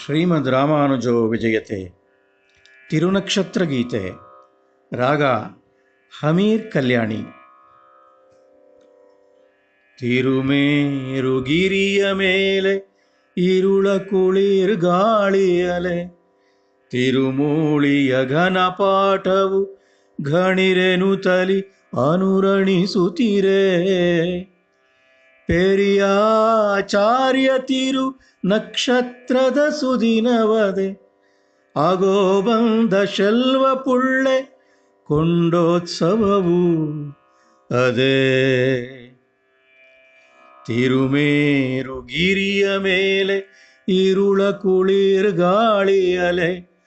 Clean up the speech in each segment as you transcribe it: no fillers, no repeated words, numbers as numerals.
ಶ್ರೀಮದ್ ರಾಮಾನುಜೋ ವಿಜಯತೆ. ತಿರುನಕ್ಷತ್ರ ಗೀತೆ. ರಾಗ ಹಮೀರ್ ಕಲ್ಯಾಣಿ. ತಿರುಮೇರುಗಿರಿಯ ಮೇಲೆ ಇರುಳ ಕುಳಿರ್ ಗಾಳಿಯಲೆ, ತಿರುಮೂಳಿಯ ಘನಪಾಠವು ಘಣಿರೆನುತಲಿ ಅನುರಣಿಸುತ್ತಿರೆ. ಪೆರಿಯಾಚಾರ್ಯ ತಿರು ನಕ್ಷತ್ರದ ಸುದಿನವದೆ, ಆಗೋ ಬಂದ ಶೆಲ್ವ ಪುಳ್ಳೆ ಕೊಂಡೋತ್ಸವವು ಅದೇ. ತಿರುಮೇರುಗಿರಿಯ ಮೇಲೆ ಇರುಳ ಕುಳಿರ್ ಗಾಳಿಯಲೆ,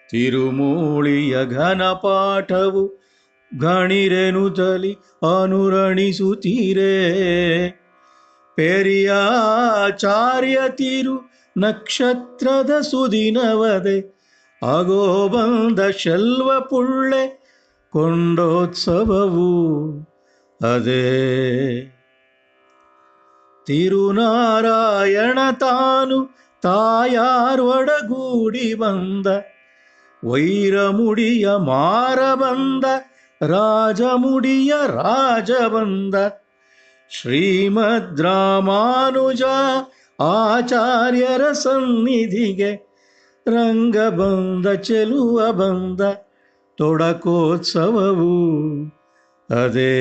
ತಿರುಮೂಳಿಯ ಘನಪಾಠವು ಘಣಿರೆನುತಲಿ ಅನುರಣಿಸುತ್ತೀರೆ. ಪೆರಿಯಾಚಾರ್ಯ ತಿರು ನಕ್ಷತ್ರದ ಸುದಿನವದೆ, ಆಗೋ ಬಂದ ಶೆಲ್ವ ಪುಳ್ಳೆ ಕೊಂಡೋತ್ಸವವು ಅದೇ. ತಿರುನಾರಾಯಣ ತಾನು ತಾಯಾರ್ವಡಗೂಡಿ ಬಂದ, ವೈರಮುಡಿಯ ಮಾರ ಬಂದ, ರಾಜಮುಡಿಯ ರಾಜ ಬಂದ. ಶ್ರೀಮದ್ ರಾಮಾನುಜ ಆಚಾರ್ಯರ ಸನ್ನಿಧಿಗೆ ರಂಗ ಬಂದ ಚೆಲುವ ಬಂದ, ತೊಡಕೋತ್ಸವವು ಅದೇ.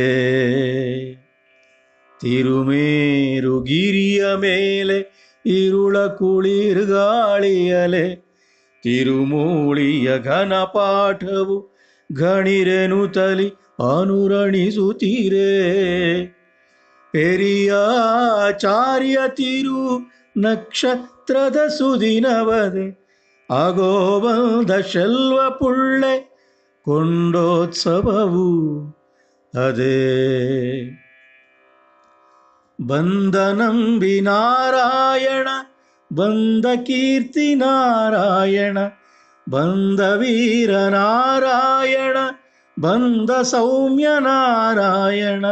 ತಿರುಮೇರುಗಿರಿಯ ಮೇಲೆ ಇರುಳ ಕುಳಿರ್ ಗಾಳಿಯಲೆ, ತಿರುಮೂಳಿಯ ಘನಪಾಠವು ಘಣಿರೆನುತಲಿ ಅನುರಣಿಸುತ್ತೀರೆ. ಪೆರಿಯಾಚಾರ್ಯ ತಿರು ನಕ್ಷತ್ರದ ಸುದಿನವದೆ, ಆಗೋ ಬಂದ ಶೆಲ್ವ ಪುಳ್ಳೆ ಕೊಂಡೋತ್ಸವವು ಅದೇ. ಬಂದ ನಂಬಿ ನಾರಾಯಣ, ಬಂದ ಕೀರ್ತಿ ನಾರಾಯಣ, ಬಂದ ವೀರ ನಾರಾಯಣ, ಬಂದ ಸೌಮ್ಯ ನಾರಾಯಣ,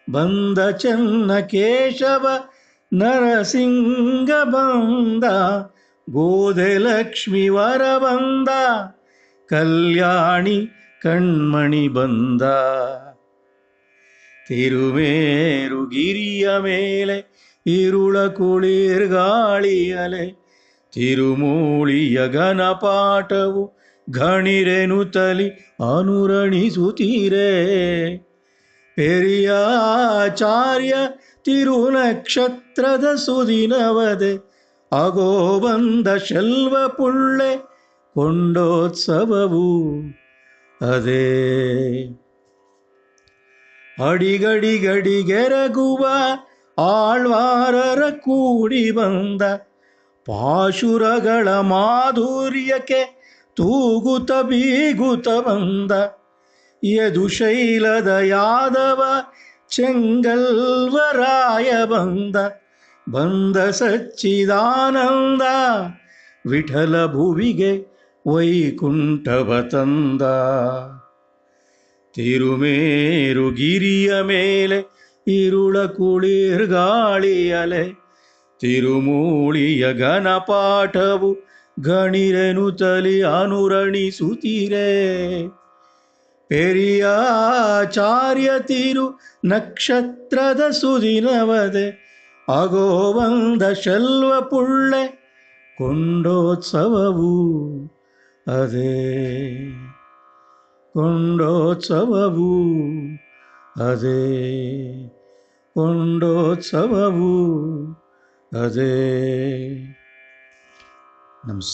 ಬಂದ ಚೆನ್ನ ಕೇಶವ ನರಸಿಂಗ ಬಂದ, ಗೋದೆ ಲಕ್ಷ್ಮಿ ವರ ಬಂದ, ಕಲ್ಯಾಣಿ ಕಣ್ಮಣಿ ಬಂದ. ತಿರುಮೇರುಗಿರಿಯ ಮೇಲೆ ಇರುಳ ಕುಳಿರ್ ಗಾಳಿಯಲೆ, ತಿರುಮೂಳಿಯ ಘನಪಾಠವು ಘಣಿರೆನುತಲಿ ಅನುರಣಿಸುತ್ತೀರೆ. ಪೆರಿಯಾಚಾರ್ಯ ತಿರು ನಕ್ಷತ್ರದ ಸುದಿನವದೆ, ಆಗೋ ಬಂದ ಶೆಲ್ವ ಪುಳ್ಳೆ ಕೊಂಡೋತ್ಸವವು ಅದೇ. ಅಡಿಗಡಿಗಡಿಗೆರಗುವ ಆಳ್ವಾರರ ಕೂಡಿ ಬಂದ, ಪಾಶುರಗಳ ಮಾಧುರ್ಯಕ್ಕೆ ತೂಗುತ ಬೀಗುತ ಬಂದ. ಯದುಶೈಲದ ಯಾದವ ಚೆಂಗಲ್ವರಾಯ ಬಂದ, ಬಂದ ಸಚ್ಚಿದಾನಂದ, ವಿಠಲ ಭುವಿಗೆ ವೈಕುಂಠವ ತಂದ. ತಿರುಮೇರುಗಿರಿಯ ಮೇಲೆ ಇರುಳ ಕುಳಿರ್ ಗಾಳಿಯಲೆ, ತಿರುಮೂಳಿಯ ಘನಪಾಠವು ಘಣಿರೆನುತಲಿ ಅನುರಣಿಸುತ್ತೀರೆ. ಪೆರಿಯಾಚಾರ್ಯ ತಿರು ನಕ್ಷತ್ರದ ಸುದಿನವದೆ, ಆಗೋ ಬಂದ ಶೆಲ್ವ ಪುಳ್ಳೆ ಕೊಂಡೋತ್ಸವವು ಅದೇ. ಕೊಂಡೋತ್ಸವವು ಅದೇ, ಕೊಂಡೋತ್ಸವವು ಅದೇ. ನಮಸ್ತೆ.